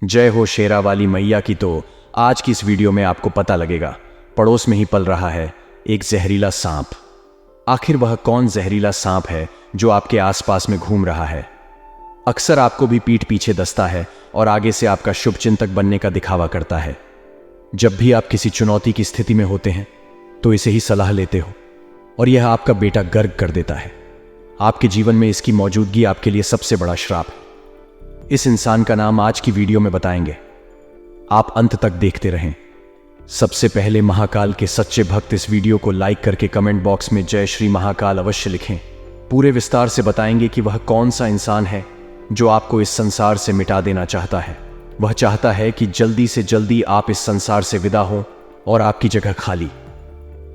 जय हो शेरा वाली मैया की। तो आज की इस वीडियो में आपको पता लगेगा, पड़ोस में ही पल रहा है एक जहरीला सांप। आखिर वह कौन जहरीला सांप है जो आपके आसपास में घूम रहा है? अक्सर आपको भी पीठ पीछे दस्ता है और आगे से आपका शुभचिंतक बनने का दिखावा करता है। जब भी आप किसी चुनौती की स्थिति में होते हैं तो इसे ही सलाह लेते हो और यह आपका बेटा गर्क कर देता है। आपके जीवन में इसकी मौजूदगी आपके लिए सबसे बड़ा श्राप है। इस इंसान का नाम आज की वीडियो में बताएंगे, आप अंत तक देखते रहें। सबसे पहले महाकाल के सच्चे भक्त इस वीडियो को लाइक करके कमेंट बॉक्स में जय श्री महाकाल अवश्य लिखें। पूरे विस्तार से बताएंगे कि वह कौन सा इंसान है जो आपको इस संसार से मिटा देना चाहता है। वह चाहता है कि जल्दी से जल्दी आप इस संसार से विदा हो और आपकी जगह खाली।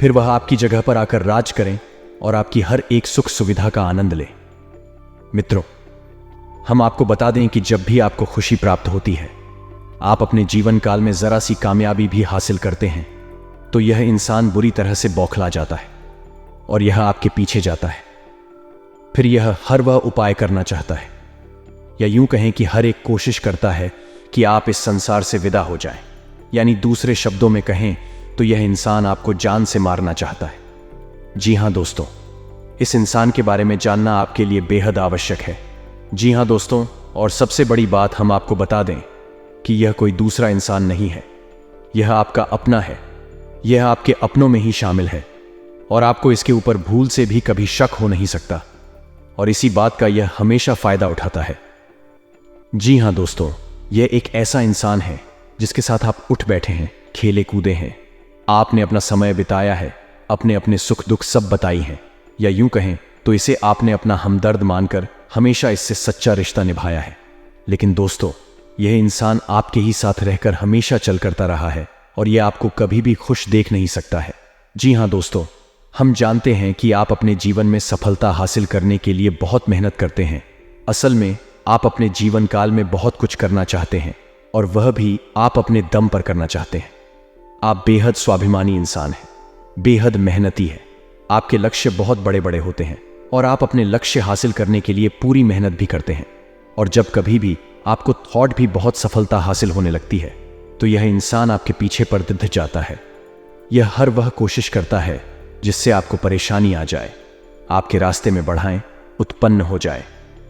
फिर वह आपकी जगह पर आकर राज करें और आपकी हर एक सुख सुविधा का आनंद ले। मित्रों, हम आपको बता दें कि जब भी आपको खुशी प्राप्त होती है, आप अपने जीवन काल में जरा सी कामयाबी भी हासिल करते हैं, तो यह इंसान बुरी तरह से बौखला जाता है और यह आपके पीछे जाता है। फिर यह हर वह उपाय करना चाहता है, या यूं कहें कि हर एक कोशिश करता है कि आप इस संसार से विदा हो जाएं। यानी दूसरे शब्दों में कहें तो यह इंसान आपको जान से मारना चाहता है। जी हां दोस्तों, इस इंसान के बारे में जानना आपके लिए बेहद आवश्यक है। जी हां दोस्तों, और सबसे बड़ी बात हम आपको बता दें कि यह कोई दूसरा इंसान नहीं है, यह आपका अपना है। यह आपके अपनों में ही शामिल है और आपको इसके ऊपर भूल से भी कभी शक हो नहीं सकता, और इसी बात का यह हमेशा फायदा उठाता है। जी हां दोस्तों, यह एक ऐसा इंसान है जिसके साथ आप उठ बैठे हैं, खेले कूदे हैं, आपने अपना समय बिताया है, अपने अपने सुख दुख सब बताई हैं, या यूं कहें तो इसे आपने अपना हमदर्द मानकर हमेशा इससे सच्चा रिश्ता निभाया है। लेकिन दोस्तों, यह इंसान आपके ही साथ रहकर हमेशा चल करता रहा है और यह आपको कभी भी खुश देख नहीं सकता है। जी हां दोस्तों, हम जानते हैं कि आप अपने जीवन में सफलता हासिल करने के लिए बहुत मेहनत करते हैं। असल में आप अपने जीवन काल में बहुत कुछ करना चाहते हैं, और वह भी आप अपने दम पर करना चाहते हैं। आप बेहद स्वाभिमानी इंसान हैं, बेहद मेहनती है। आपके लक्ष्य बहुत बड़े बड़े होते हैं और आप अपने लक्ष्य हासिल करने के लिए पूरी मेहनत भी करते हैं। और जब कभी भी आपको थॉट भी बहुत सफलता हासिल होने लगती है तो यह इंसान आपके पीछे पर दिध जाता है। यह हर वह कोशिश करता है जिससे आपको परेशानी आ जाए, आपके रास्ते में बढ़ाएं उत्पन्न हो जाए,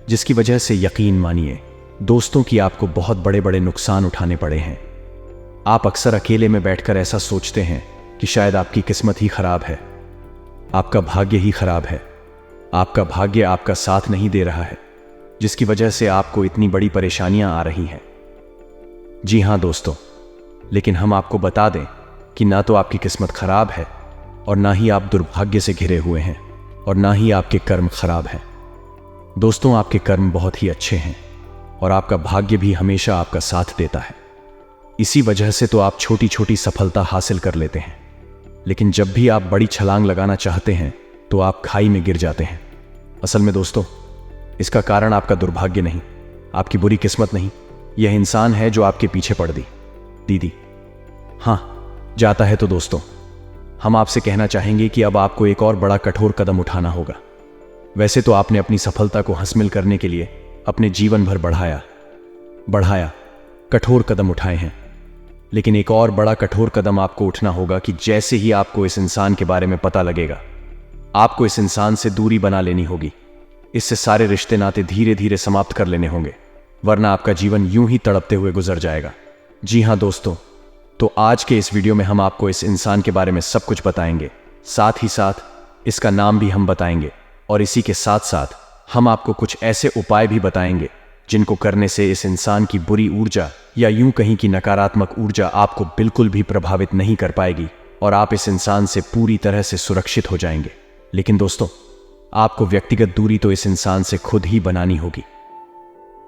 जिसकी वजह से यकीन मानिए दोस्तों कि आपको बहुत बड़े बड़े नुकसान उठाने पड़े हैं। आप अक्सर अकेले में बैठकर ऐसा सोचते हैं कि शायद आपकी किस्मत ही खराब है, आपका भाग्य ही खराब है, आपका भाग्य आपका साथ नहीं दे रहा है, जिसकी वजह से आपको इतनी बड़ी परेशानियां आ रही हैं। जी हां दोस्तों, लेकिन हम आपको बता दें कि ना तो आपकी किस्मत खराब है और ना ही आप दुर्भाग्य से घिरे हुए हैं, और ना ही आपके कर्म खराब हैं। दोस्तों, आपके कर्म बहुत ही अच्छे हैं और आपका भाग्य भी हमेशा आपका साथ देता है। इसी वजह से तो आप छोटी छोटी सफलता हासिल कर लेते हैं, लेकिन जब भी आप बड़ी छलांग लगाना चाहते हैं तो आप खाई में गिर जाते हैं। असल में दोस्तों, इसका कारण आपका दुर्भाग्य नहीं, आपकी बुरी किस्मत नहीं, यह इंसान है जो आपके पीछे पड़ दीदी। हां, जाता है तो दोस्तों, हम आपसे कहना चाहेंगे कि अब आपको एक और बड़ा कठोर कदम उठाना होगा। वैसे तो आपने अपनी सफलता को हासिल करने के लिए अपने जीवन भर बढ़ाया कठोर कदम उठाए हैं, लेकिन एक और बड़ा कठोर कदम आपको उठना होगा कि जैसे ही आपको इस इंसान के बारे में पता लगेगा, आपको इस इंसान से दूरी बना लेनी होगी। इससे सारे रिश्ते नाते धीरे धीरे समाप्त कर लेने होंगे, वरना आपका जीवन यूं ही तड़पते हुए गुजर जाएगा। जी हां दोस्तों, तो आज के इस वीडियो में हम आपको इस इंसान के बारे में सब कुछ बताएंगे, साथ ही साथ इसका नाम भी हम बताएंगे, और इसी के साथ साथ हम आपको कुछ ऐसे उपाय भी बताएंगे जिनको करने से इस इंसान की बुरी ऊर्जा, या यूं कहीं की नकारात्मक ऊर्जा आपको बिल्कुल भी प्रभावित नहीं कर पाएगी और आप इस इंसान से पूरी तरह से सुरक्षित हो जाएंगे। लेकिन दोस्तों, आपको व्यक्तिगत दूरी तो इस इंसान से खुद ही बनानी होगी।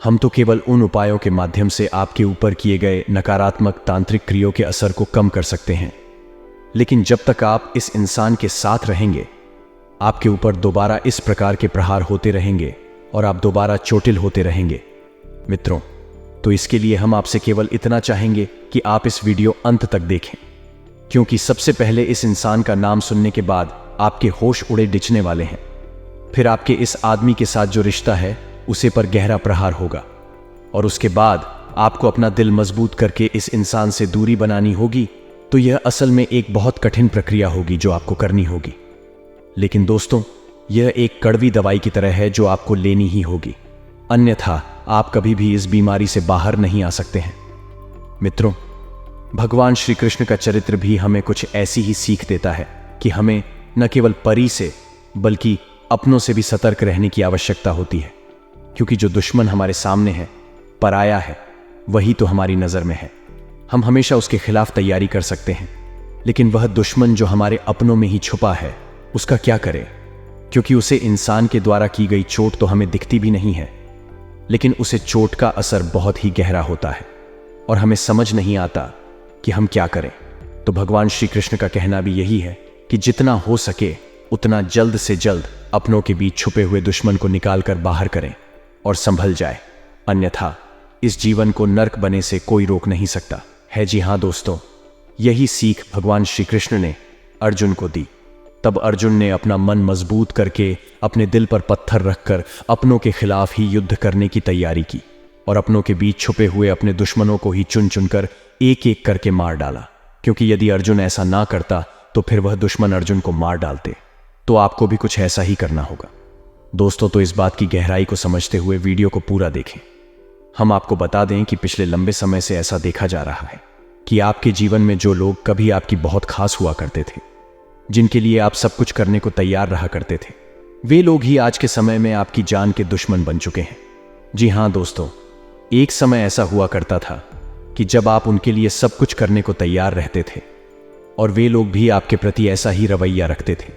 हम तो केवल उन उपायों के माध्यम से आपके ऊपर किए गए नकारात्मक तांत्रिक क्रियाओं के असर को कम कर सकते हैं, लेकिन जब तक आप इस इंसान के साथ रहेंगे, आपके ऊपर दोबारा इस प्रकार के प्रहार होते रहेंगे और आप दोबारा चोटिल होते रहेंगे। मित्रों, तो इसके लिए हम आपसे केवल इतना चाहेंगे कि आप इस वीडियो अंत तक देखें, क्योंकि सबसे पहले इस इंसान का नाम सुनने के बाद आपके होश उड़े डिचने वाले हैं। फिर आपके इस आदमी के साथ जो रिश्ता है उसे पर गहरा प्रहार होगा, और उसके बाद आपको अपना दिल मजबूत करके इस इंसान से दूरी बनानी होगी, तो यह असल में एक बहुत कठिन प्रक्रिया होगी जो आपको करनी होगी। लेकिन दोस्तों, यह एक कड़वी दवाई की तरह है जो आपको लेनी ही होगी, अन्यथा आप कभी भी इस बीमारी से बाहर नहीं आ सकते हैं। मित्रों, भगवान श्री कृष्ण का चरित्र भी हमें कुछ ऐसी ही सीख देता है कि हमें न केवल परी से बल्कि अपनों से भी सतर्क रहने की आवश्यकता होती है, क्योंकि जो दुश्मन हमारे सामने है, पराया है, वही तो हमारी नजर में है। हम हमेशा उसके खिलाफ तैयारी कर सकते हैं, लेकिन वह दुश्मन जो हमारे अपनों में ही छुपा है, उसका क्या करें? क्योंकि उसे इंसान के द्वारा की गई चोट तो हमें दिखती भी नहीं है, लेकिन उसे चोट का असर बहुत ही गहरा होता है और हमें समझ नहीं आता कि हम क्या करें। तो भगवान श्री कृष्ण का कहना भी यही है कि जितना हो सके उतना जल्द से जल्द अपनों के बीच छुपे हुए दुश्मन को निकाल कर बाहर करें और संभल जाए, अन्यथा इस जीवन को नर्क बने से कोई रोक नहीं सकता है। जी हाँ दोस्तों, यही सीख भगवान श्री कृष्ण ने अर्जुन को दी। तब अर्जुन ने अपना मन मजबूत करके अपने दिल पर पत्थर रखकर अपनों के खिलाफ ही युद्ध करने की तैयारी की और अपनों के बीच छुपे हुए अपने दुश्मनों को ही चुन चुनकर एक एक करके मार डाला, क्योंकि यदि अर्जुन ऐसा ना करता तो फिर वह दुश्मन अर्जुन को मार डालते। तो आपको भी कुछ ऐसा ही करना होगा दोस्तों। तो इस बात की गहराई को समझते हुए वीडियो को पूरा देखें। हम आपको बता दें कि पिछले लंबे समय से ऐसा देखा जा रहा है कि आपके जीवन में जो लोग कभी आपकी बहुत खास हुआ करते थे, जिनके लिए आप सब कुछ करने को तैयार रहा करते थे, वे लोग ही आज के समय में आपकी जान के दुश्मन बन चुके हैं। जी हाँ दोस्तों, एक समय ऐसा हुआ करता था कि जब आप उनके लिए सब कुछ करने को तैयार रहते थे और वे लोग भी आपके प्रति ऐसा ही रवैया रखते थे।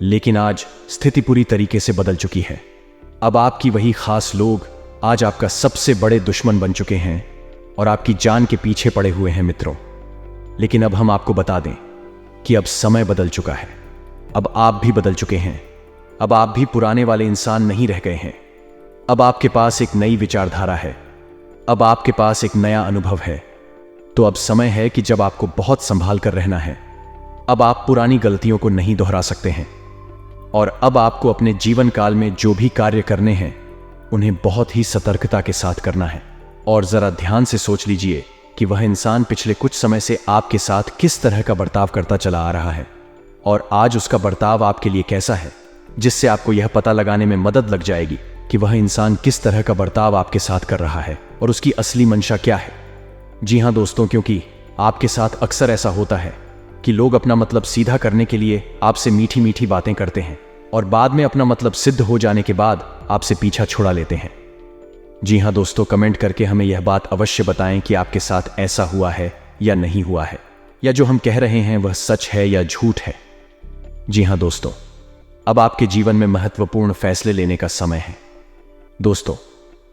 लेकिन आज स्थिति पूरी तरीके से बदल चुकी है। अब आपकी वही खास लोग आज आपका सबसे बड़े दुश्मन बन चुके हैं और आपकी जान के पीछे पड़े हुए हैं मित्रों। लेकिन अब हम आपको बता दें कि अब समय बदल चुका है। अब आप भी बदल चुके हैं। अब आप भी पुराने वाले इंसान नहीं रह गए हैं। अब आपके पास एक नई विचारधारा है। अब आपके पास एक नया अनुभव है। तो अब समय है कि जब आपको बहुत संभाल कर रहना है। अब आप पुरानी गलतियों को नहीं दोहरा सकते हैं और अब आपको अपने जीवन काल में जो भी कार्य करने हैं उन्हें बहुत ही सतर्कता के साथ करना है। और जरा ध्यान से सोच लीजिए कि वह इंसान पिछले कुछ समय से आपके साथ किस तरह का बर्ताव करता चला आ रहा है और आज उसका बर्ताव आपके लिए कैसा है, जिससे आपको यह पता लगाने में मदद लग जाएगी कि वह इंसान किस तरह का बर्ताव आपके साथ कर रहा है और उसकी असली मंशा क्या है। जी हाँ दोस्तों, क्योंकि आपके साथ अक्सर ऐसा होता है कि लोग अपना मतलब सीधा करने के लिए आपसे मीठी मीठी बातें करते हैं और बाद में अपना मतलब सिद्ध हो जाने के बाद आपसे पीछा छुड़ा लेते हैं। जी हाँ दोस्तों, कमेंट करके हमें यह बात अवश्य बताएं कि आपके साथ ऐसा हुआ है या नहीं हुआ है, या जो हम कह रहे हैं वह सच है या झूठ है। जी हाँ दोस्तों, अब आपके जीवन में महत्वपूर्ण फैसले लेने का समय है। दोस्तों,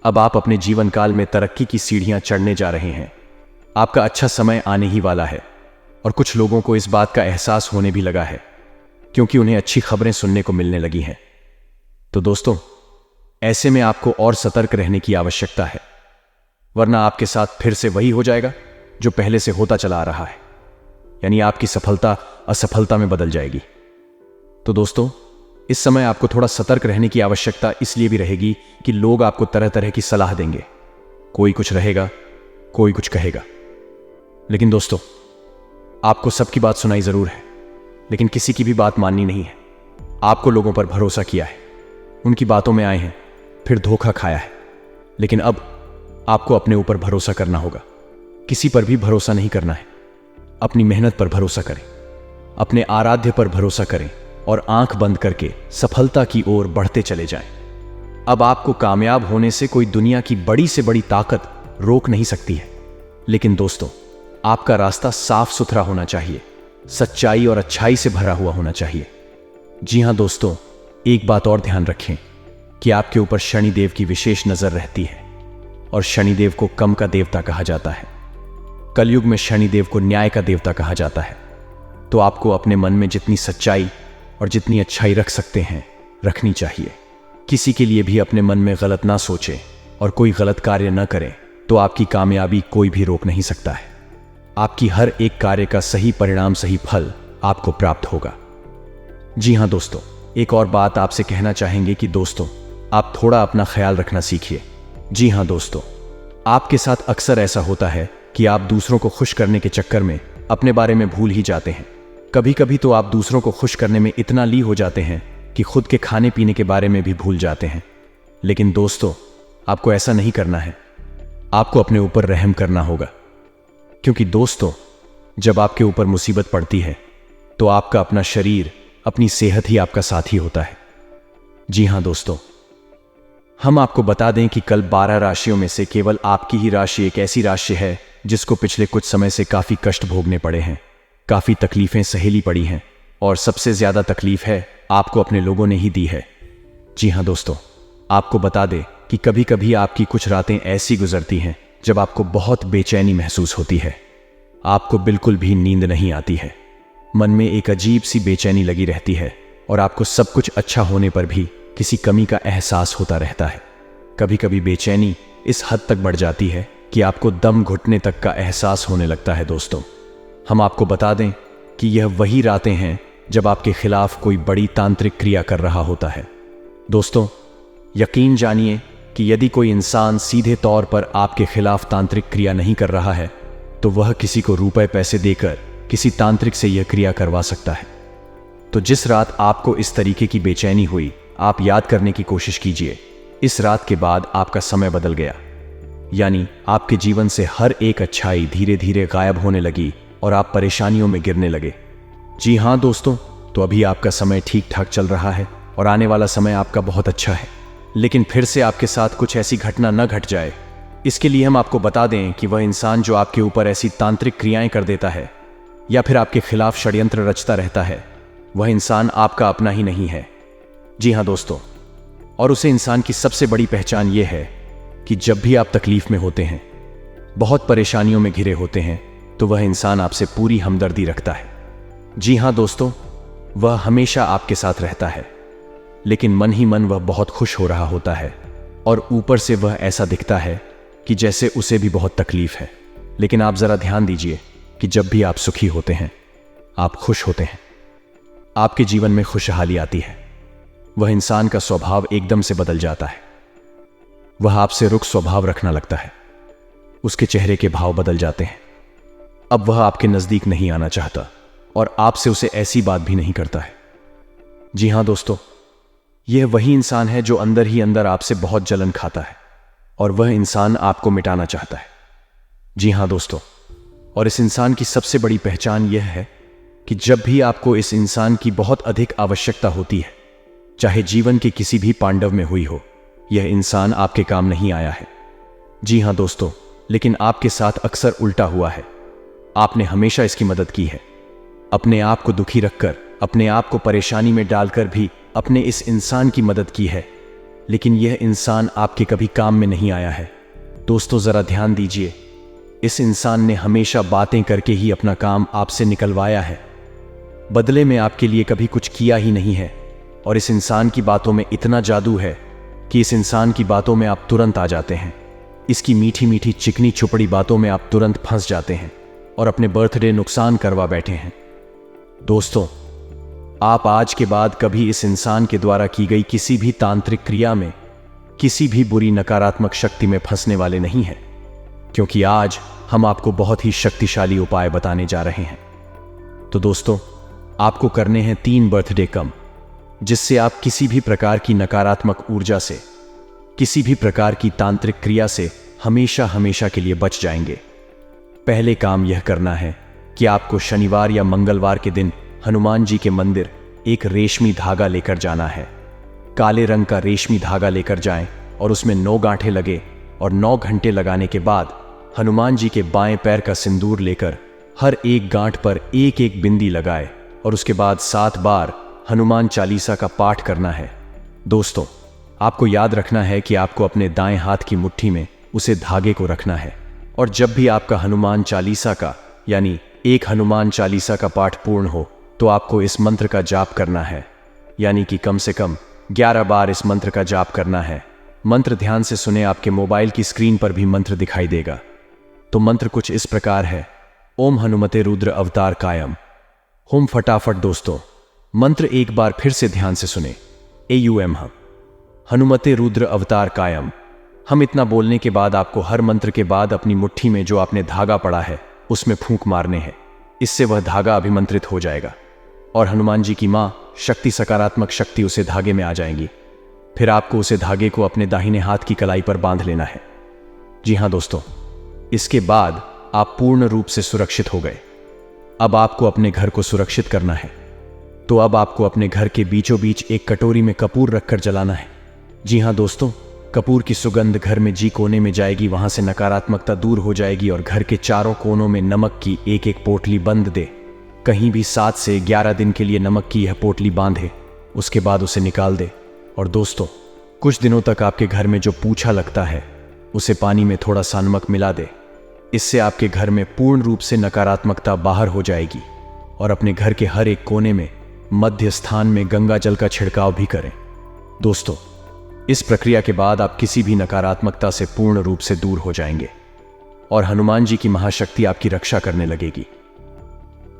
अब आप अपने जीवन काल में तरक्की की सीढ़ियां चढ़ने जा रहे हैं। आपका अच्छा समय आने ही वाला है और कुछ लोगों को इस बात का एहसास होने भी लगा है, क्योंकि उन्हें अच्छी खबरें सुनने को मिलने लगी हैं। तो दोस्तों, ऐसे में आपको और सतर्क रहने की आवश्यकता है, वरना आपके साथ फिर से वही हो जाएगा जो पहले से होता चला आ रहा है, यानी आपकी सफलता असफलता में बदल जाएगी। तो दोस्तों, इस समय आपको थोड़ा सतर्क रहने की आवश्यकता इसलिए भी रहेगी कि लोग आपको तरह तरह की सलाह देंगे। कोई कुछ रहेगा, कोई कुछ कहेगा। लेकिन दोस्तों, आपको सबकी बात सुनाई जरूर है, लेकिन किसी की भी बात माननी नहीं है। आपको लोगों पर भरोसा किया है, उनकी बातों में आए हैं, फिर धोखा खाया है। लेकिन अब आपको अपने ऊपर भरोसा करना होगा। किसी पर भी भरोसा नहीं करना है। अपनी मेहनत पर भरोसा करें, अपने आराध्य पर भरोसा करें और आंख बंद करके सफलता की ओर बढ़ते चले जाएं। अब आपको कामयाब होने से कोई दुनिया की बड़ी से बड़ी ताकत रोक नहीं सकती है। लेकिन दोस्तों, आपका रास्ता साफ सुथरा होना चाहिए, सच्चाई और अच्छाई से भरा हुआ होना चाहिए। जी हां दोस्तों, एक बात और ध्यान रखें कि आपके ऊपर शनिदेव की विशेष नजर रहती है और शनिदेव को कम का देवता कहा जाता है। कलयुग में शनिदेव को न्याय का देवता कहा जाता है। तो आपको अपने मन में जितनी सच्चाई और जितनी अच्छाई रख सकते हैं रखनी चाहिए। किसी के लिए भी अपने मन में गलत ना सोचें और कोई गलत कार्य न करें, तो आपकी कामयाबी कोई भी रोक नहीं सकता है। आपकी हर एक कार्य का सही परिणाम, सही फल आपको प्राप्त होगा। जी हां दोस्तों, एक और बात आपसे कहना चाहेंगे कि दोस्तों, आप थोड़ा अपना ख्याल रखना सीखिए। जी हां दोस्तों, आपके साथ अक्सर ऐसा होता है कि आप दूसरों को खुश करने के चक्कर में अपने बारे में भूल ही जाते हैं। कभी कभी तो आप दूसरों को खुश करने में इतना ली हो जाते हैं कि खुद के खाने पीने के बारे में भी भूल जाते हैं। लेकिन दोस्तों, आपको ऐसा नहीं करना है। आपको अपने ऊपर रहम करना होगा, क्योंकि दोस्तों, जब आपके ऊपर मुसीबत पड़ती है तो आपका अपना शरीर, अपनी सेहत ही आपका साथी होता है। जी हां दोस्तों, हम आपको बता दें कि कल 12 राशियों में से केवल आपकी ही राशि एक ऐसी राशि है जिसको पिछले कुछ समय से काफी कष्ट भोगने पड़े हैं, काफी तकलीफें सहेली पड़ी हैं, और सबसे ज्यादा तकलीफ है आपको अपने लोगों ने ही दी है। जी हां दोस्तों, आपको बता दें कि कभी कभी आपकी कुछ रातें ऐसी गुजरती हैं जब आपको बहुत बेचैनी महसूस होती है। आपको बिल्कुल भी नींद नहीं आती है, मन में एक अजीब सी बेचैनी लगी रहती है, और आपको सब कुछ अच्छा होने पर भी किसी कमी का एहसास होता रहता है। कभी कभी बेचैनी इस हद तक बढ़ जाती है कि आपको दम घुटने तक का एहसास होने लगता है। दोस्तों, हम आपको बता दें कि यह वही रातें हैं जब आपके खिलाफ कोई बड़ी तांत्रिक क्रिया कर रहा होता है। दोस्तों, यकीन जानिए कि यदि कोई इंसान सीधे तौर पर आपके खिलाफ तांत्रिक क्रिया नहीं कर रहा है तो वह किसी को रुपए पैसे देकर किसी तांत्रिक से यह क्रिया करवा सकता है। तो जिस रात आपको इस तरीके की बेचैनी हुई, आप याद करने की कोशिश कीजिए। इस रात के बाद आपका समय बदल गया, यानी आपके जीवन से हर एक अच्छाई धीरे धीरे गायब होने लगी और आप परेशानियों में गिरने लगे। जी हां दोस्तों, तो अभी आपका समय ठीक ठाक चल रहा है और आने वाला समय आपका बहुत अच्छा है। लेकिन फिर से आपके साथ कुछ ऐसी घटना न घट जाए, इसके लिए हम आपको बता दें कि वह इंसान जो आपके ऊपर ऐसी तांत्रिक क्रियाएं कर देता है या फिर आपके खिलाफ षड्यंत्र रचता रहता है, वह इंसान आपका अपना ही नहीं है। जी हां दोस्तों, और उसे इंसान की सबसे बड़ी पहचान यह है कि जब भी आप तकलीफ में होते हैं, बहुत परेशानियों में घिरे होते हैं, तो वह इंसान आपसे पूरी हमदर्दी रखता है। जी हां दोस्तों, वह हमेशा आपके साथ रहता है, लेकिन मन ही मन वह बहुत खुश हो रहा होता है, और ऊपर से वह ऐसा दिखता है कि जैसे उसे भी बहुत तकलीफ है। लेकिन आप जरा ध्यान दीजिए कि जब भी आप सुखी होते हैं, आप खुश होते हैं, आपके जीवन में खुशहाली आती है, वह इंसान का स्वभाव एकदम से बदल जाता है। वह आपसे रुख स्वभाव रखना लगता है, उसके चेहरे के भाव बदल जाते हैं। अब वह आपके नजदीक नहीं आना चाहता और आपसे उसे ऐसी बात भी नहीं करता है। जी हां दोस्तों, यह वही इंसान है जो अंदर ही अंदर आपसे बहुत जलन खाता है, और वह इंसान आपको मिटाना चाहता है। जी हां दोस्तों, और इस इंसान की सबसे बड़ी पहचान यह है कि जब भी आपको इस इंसान की बहुत अधिक आवश्यकता होती है, चाहे जीवन के किसी भी पांडव में हुई हो, यह इंसान आपके काम नहीं आया है। जी हां दोस्तों, लेकिन आपके साथ अक्सर उल्टा हुआ है। आपने हमेशा इसकी मदद की है, अपने आप को दुखी रखकर, अपने आप को परेशानी में डालकर भी अपने इस इंसान की मदद की है, लेकिन यह इंसान आपके कभी काम में नहीं आया है। दोस्तों, जरा ध्यान दीजिए, इस इंसान ने हमेशा बातें करके ही अपना काम आपसे निकलवाया है, बदले में आपके लिए कभी कुछ किया ही नहीं है। और इस इंसान की बातों में इतना जादू है कि इस इंसान की बातों में आप तुरंत आ जाते हैं। इसकी मीठी मीठी चिकनी छुपड़ी बातों में आप तुरंत फंस जाते हैं और अपने बर्थडे नुकसान करवा बैठे हैं। दोस्तों, आप आज के बाद कभी इस इंसान के द्वारा की गई किसी भी तांत्रिक क्रिया में, किसी भी बुरी नकारात्मक शक्ति में फंसने वाले नहीं हैं, क्योंकि आज हम आपको बहुत ही शक्तिशाली उपाय बताने जा रहे हैं। तो दोस्तों, आपको करने हैं 3 बर्थडे कम, जिससे आप किसी भी प्रकार की नकारात्मक ऊर्जा से, किसी भी प्रकार की तांत्रिक क्रिया से हमेशा हमेशा के लिए बच जाएंगे। पहले काम यह करना है कि आपको शनिवार या मंगलवार के दिन हनुमान जी के मंदिर एक रेशमी धागा लेकर जाना है। काले रंग का रेशमी धागा लेकर जाएं और उसमें 9 गांठें लगे, और 9 घंटे लगाने के बाद हनुमान जी के बाएं पैर का सिंदूर लेकर हर एक गांठ पर एक एक बिंदी लगाए, और उसके बाद 7 बार हनुमान चालीसा का पाठ करना है। दोस्तों, आपको याद रखना है कि आपको अपने दाएं हाथ की मुट्ठी में उसे धागे को रखना है, और जब भी आपका हनुमान चालीसा का यानी एक हनुमान चालीसा का पाठ पूर्ण हो तो आपको इस मंत्र का जाप करना है, यानी कि कम से कम 11 बार इस मंत्र का जाप करना है। मंत्र ध्यान से सुने, आपके मोबाइल की स्क्रीन पर भी मंत्र दिखाई देगा। तो मंत्र कुछ इस प्रकार है: ओम हनुमते रुद्र अवतार कायम। होम फटाफट दोस्तों, मंत्र एक बार फिर से ध्यान से सुने। AUM हनुमते रुद्र अवतार कायम, हम इतना बोलने के बाद आपको हर मंत्र के बाद अपनी मुट्ठी में जो आपने धागा पड़ा है उसमें फूंक मारने हैं। इससे वह धागा अभिमंत्रित हो जाएगा और हनुमान जी की मां शक्ति, सकारात्मक शक्ति उसे धागे में आ जाएंगी। फिर आपको उसे धागे को अपने दाहिने हाथ की कलाई पर बांध लेना है। जी हां दोस्तों, इसके बाद आप पूर्ण रूप से सुरक्षित हो गए। अब आपको अपने घर को सुरक्षित करना है। तो अब आपको अपने घर के बीचों बीच एक कटोरी में कपूर रखकर जलाना है। जी हां दोस्तों, कपूर की सुगंध घर में जी कोने में जाएगी, वहां से नकारात्मकता दूर हो जाएगी और घर के चारों कोनों में नमक की एक एक पोटली बंद दे। कहीं भी 7 से 11 दिन के लिए नमक की यह पोटली बांधे, उसके बाद उसे निकाल दे। और दोस्तों, कुछ दिनों तक आपके घर में जो पूछा लगता है उसे पानी में थोड़ा सा नमक मिला दे। इससे आपके घर में पूर्ण रूप से नकारात्मकता बाहर हो जाएगी। और अपने घर के हर एक कोने में मध्य स्थान में गंगा जल का छिड़काव भी करें। दोस्तों, इस प्रक्रिया के बाद आप किसी भी नकारात्मकता से पूर्ण रूप से दूर हो जाएंगे और हनुमान जी की महाशक्ति आपकी रक्षा करने लगेगी।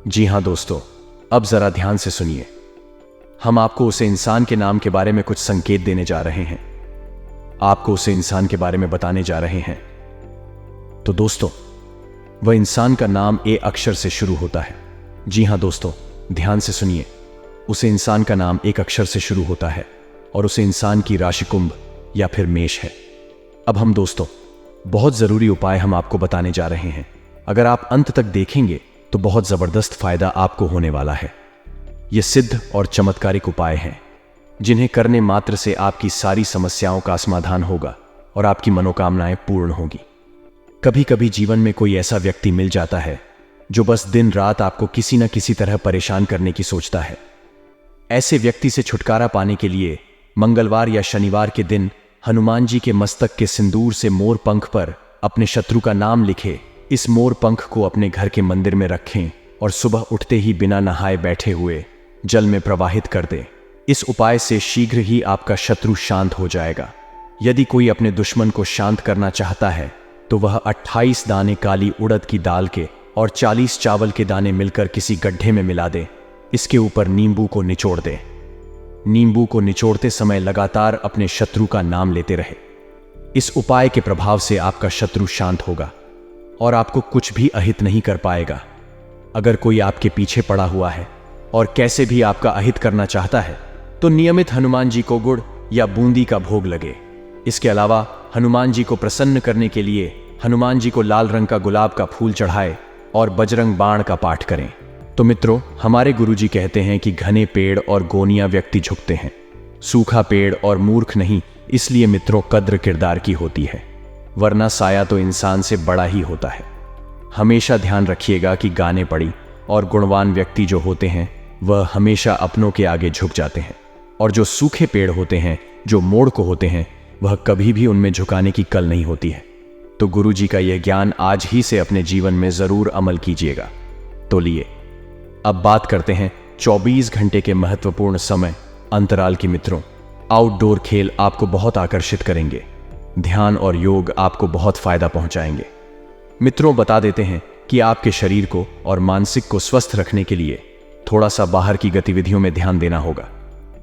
जी हां दोस्तों, अब जरा ध्यान से सुनिए। हम आपको उसे इंसान के नाम के बारे में कुछ संकेत देने जा रहे हैं। आपको उसे इंसान के बारे में बताने जा रहे हैं। तो दोस्तों, वह इंसान का नाम ए अक्षर से शुरू होता है। जी हां दोस्तों, ध्यान से सुनिए। उसे इंसान का नाम एक अक्षर से शुरू होता है और उसे इंसान की राशि कुंभ या फिर मेष है। अब हम दोस्तों बहुत जरूरी उपाय हम आपको बताने जा रहे हैं। अगर आप अंत तक देखेंगे तो बहुत जबरदस्त फायदा आपको होने वाला है। ये सिद्ध और चमत्कारिक उपाय हैं जिन्हें करने मात्र से आपकी सारी समस्याओं का समाधान होगा और आपकी मनोकामनाएं पूर्ण होगी। कभी कभी जीवन में कोई ऐसा व्यक्ति मिल जाता है जो बस दिन रात आपको किसी न किसी तरह परेशान करने की सोचता है। ऐसे व्यक्ति से छुटकारा पाने के लिए मंगलवार या शनिवार के दिन हनुमान जी के मस्तक के सिंदूर से मोर पंख पर अपने शत्रु का नाम लिखे इस मोर पंख को अपने घर के मंदिर में रखें और सुबह उठते ही बिना नहाए बैठे हुए जल में प्रवाहित कर दें। इस उपाय से शीघ्र ही आपका शत्रु शांत हो जाएगा। यदि कोई अपने दुश्मन को शांत करना चाहता है तो वह 28 दाने काली उड़द की दाल के और 40 चावल के दाने मिलकर किसी गड्ढे में मिला दे। इसके ऊपर नींबू को निचोड़ दे। नींबू को निचोड़ते समय लगातार अपने शत्रु का नाम लेते रहे। इस उपाय के प्रभाव से आपका शत्रु शांत होगा और आपको कुछ भी अहित नहीं कर पाएगा। अगर कोई आपके पीछे पड़ा हुआ है और कैसे भी आपका अहित करना चाहता है तो नियमित हनुमान जी को गुड़ या बूंदी का भोग लगे। इसके अलावा हनुमान जी को प्रसन्न करने के लिए हनुमान जी को लाल रंग का गुलाब का फूल चढ़ाए और बजरंग बाण का पाठ करें। तो मित्रों, हमारे गुरुजी कहते हैं कि घने पेड़ और गोनियां व्यक्ति झुकते हैं, सूखा पेड़ और मूर्ख नहीं। इसलिए मित्रों, कद्र किरदार की होती है, वरना साया तो इंसान से बड़ा ही होता है। हमेशा ध्यान रखिएगा कि गाने पड़ी और गुणवान व्यक्ति जो होते हैं वह हमेशा अपनों के आगे झुक जाते हैं और जो सूखे पेड़ होते हैं, जो मोड़ को होते हैं, वह कभी भी उनमें झुकाने की कल नहीं होती है। तो गुरुजी का यह ज्ञान आज ही से अपने जीवन में जरूर अमल कीजिएगा। तो लिए अब बात करते हैं 24 घंटे के महत्वपूर्ण समय अंतराल की। मित्रों, आउटडोर खेल आपको बहुत आकर्षित करेंगे। ध्यान और योग आपको बहुत फायदा पहुंचाएंगे। मित्रों, बता देते हैं कि आपके शरीर को और मानसिक को स्वस्थ रखने के लिए थोड़ा सा बाहर की गतिविधियों में ध्यान देना होगा।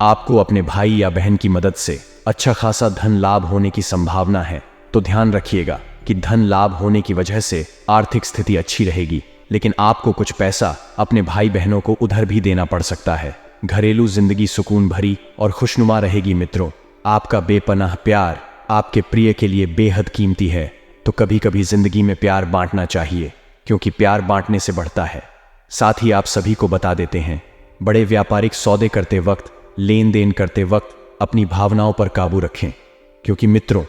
आपको अपने भाई या बहन की मदद से अच्छा खासा धन लाभ होने की संभावना है। तो ध्यान रखिएगा कि धन लाभ होने की वजह से आर्थिक स्थिति अच्छी रहेगी, लेकिन आपको कुछ पैसा अपने भाई बहनों को उधर भी देना पड़ सकता है। घरेलू जिंदगी सुकून भरी और खुशनुमा रहेगी। मित्रों, आपका बेपनाह प्यार आपके प्रिय के लिए बेहद कीमती है। तो कभी कभी जिंदगी में प्यार बांटना चाहिए, क्योंकि प्यार बांटने से बढ़ता है। साथ ही आप सभी को बता देते हैं, बड़े व्यापारिक सौदे करते वक्त, लेन देन करते वक्त अपनी भावनाओं पर काबू रखें, क्योंकि मित्रों,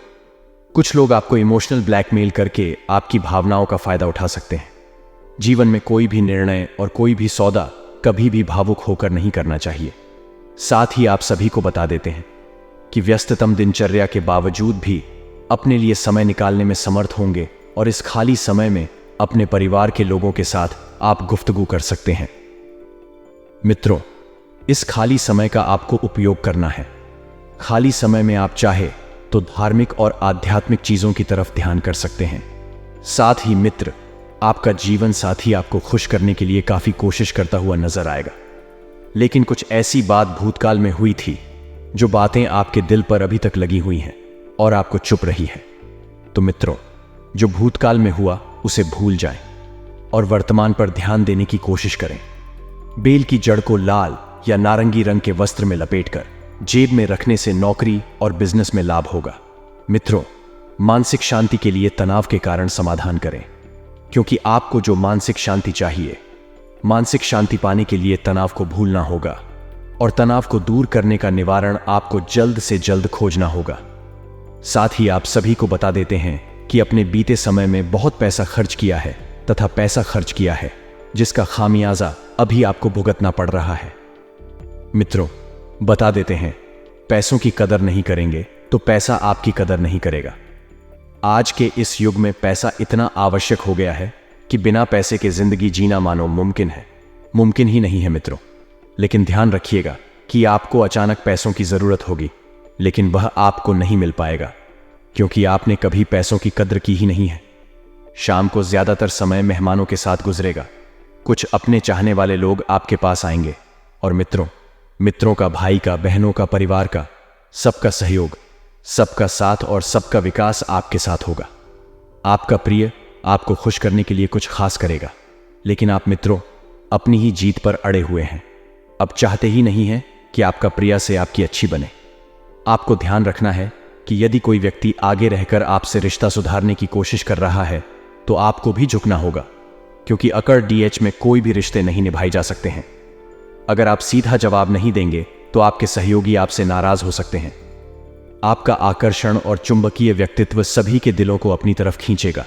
कुछ लोग आपको इमोशनल ब्लैकमेल करके आपकी भावनाओं का फायदा उठा सकते हैं। जीवन में कोई भी निर्णय और कोई भी सौदा कभी भी भावुक होकर नहीं करना चाहिए। साथ ही आप सभी को बता देते हैं कि व्यस्ततम दिनचर्या के बावजूद भी अपने लिए समय निकालने में समर्थ होंगे और इस खाली समय में अपने परिवार के लोगों के साथ आप गुफ्तगू कर सकते हैं। मित्रों, इस खाली समय का आपको उपयोग करना है। खाली समय में आप चाहे तो धार्मिक और आध्यात्मिक चीजों की तरफ ध्यान कर सकते हैं। साथ ही मित्र, आपका जीवन साथी आपको खुश करने के लिए काफी कोशिश करता हुआ नजर आएगा, लेकिन कुछ ऐसी बात भूतकाल में हुई थी जो बातें आपके दिल पर अभी तक लगी हुई हैं और आपको चुप रही है। तो मित्रों, जो भूतकाल में हुआ उसे भूल जाएं और वर्तमान पर ध्यान देने की कोशिश करें। बेल की जड़ को लाल या नारंगी रंग के वस्त्र में लपेटकर जेब में रखने से नौकरी और बिजनेस में लाभ होगा। मित्रों, मानसिक शांति के लिए तनाव के कारण समाधान करें, क्योंकि आपको जो मानसिक शांति चाहिए, मानसिक शांति पाने के लिए तनाव को भूलना होगा और तनाव को दूर करने का निवारण आपको जल्द से जल्द खोजना होगा। साथ ही आप सभी को बता देते हैं कि अपने बीते समय में बहुत पैसा खर्च किया है तथा पैसा खर्च किया है जिसका खामियाजा अभी आपको भुगतना पड़ रहा है। मित्रों, बता देते हैं, पैसों की कदर नहीं करेंगे तो पैसा आपकी कदर नहीं करेगा। आज के इस युग में पैसा इतना आवश्यक हो गया है कि बिना पैसे के जिंदगी जीना मानो मुमकिन ही नहीं है मित्रों। लेकिन ध्यान रखिएगा कि आपको अचानक पैसों की जरूरत होगी, लेकिन वह आपको नहीं मिल पाएगा, क्योंकि आपने कभी पैसों की कद्र की ही नहीं है। शाम को ज्यादातर समय मेहमानों के साथ गुजरेगा, कुछ अपने चाहने वाले लोग आपके पास आएंगे और मित्रों का, भाई का, बहनों का, परिवार का, सबका सहयोग, सबका साथ और सबका विकास आपके साथ होगा। आपका प्रिय आपको खुश करने के लिए कुछ खास करेगा, लेकिन आप मित्रों अपनी ही जीत पर अड़े हुए हैं। अब चाहते ही नहीं हैं कि आपका प्रिय से आपकी अच्छी बने। आपको ध्यान रखना है कि यदि कोई व्यक्ति आगे रहकर आपसे रिश्ता सुधारने की कोशिश कर रहा है तो आपको भी झुकना होगा, क्योंकि अकड़ डीएच में कोई भी रिश्ते नहीं निभाए जा सकते हैं। अगर आप सीधा जवाब नहीं देंगे तो आपके सहयोगी आपसे नाराज हो सकते हैं। आपका आकर्षण और चुंबकीय व्यक्तित्व सभी के दिलों को अपनी तरफ खींचेगा।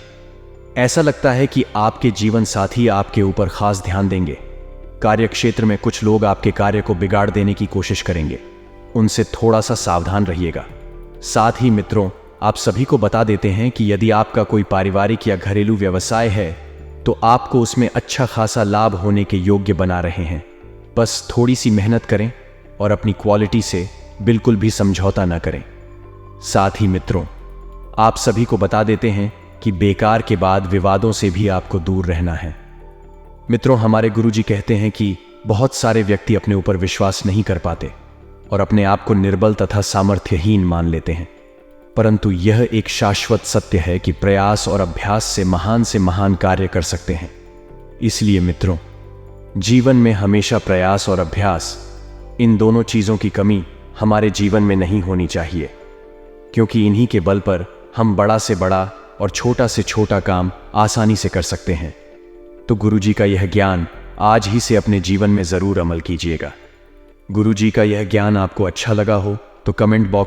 ऐसा लगता है कि आपके जीवन साथी आपके ऊपर खास ध्यान देंगे। कार्यक्षेत्र में कुछ लोग आपके कार्य को बिगाड़ देने की कोशिश करेंगे, उनसे थोड़ा सा सावधान रहिएगा। साथ ही मित्रों, आप सभी को बता देते हैं कि यदि आपका कोई पारिवारिक या घरेलू व्यवसाय है तो आपको उसमें अच्छा खासा लाभ होने के योग्य बना रहे हैं। बस थोड़ी सी मेहनत करें और अपनी क्वालिटी से बिल्कुल भी समझौता न करें। साथ ही मित्रों, आप सभी को बता देते हैं कि बेकार के बाद विवादों से भी आपको दूर रहना है। मित्रों, हमारे गुरुजी कहते हैं कि बहुत सारे व्यक्ति अपने ऊपर विश्वास नहीं कर पाते और अपने आप को निर्बल तथा सामर्थ्यहीन मान लेते हैं, परंतु यह एक शाश्वत सत्य है कि प्रयास और अभ्यास से महान कार्य कर सकते हैं। इसलिए मित्रों, जीवन में हमेशा प्रयास और अभ्यास, इन दोनों चीजों की कमी हमारे जीवन में नहीं होनी चाहिए, क्योंकि इन्हीं के बल पर हम बड़ा से बड़ा और छोटा से छोटा काम आसानी से कर सकते हैं। तो गुरुजी का यह ज्ञान आज ही से अपने जीवन में जरूर अमल कीजिएगा। गुरुजी का यह ज्ञान आपको अच्छा लगा हो तो कमेंट बॉक्स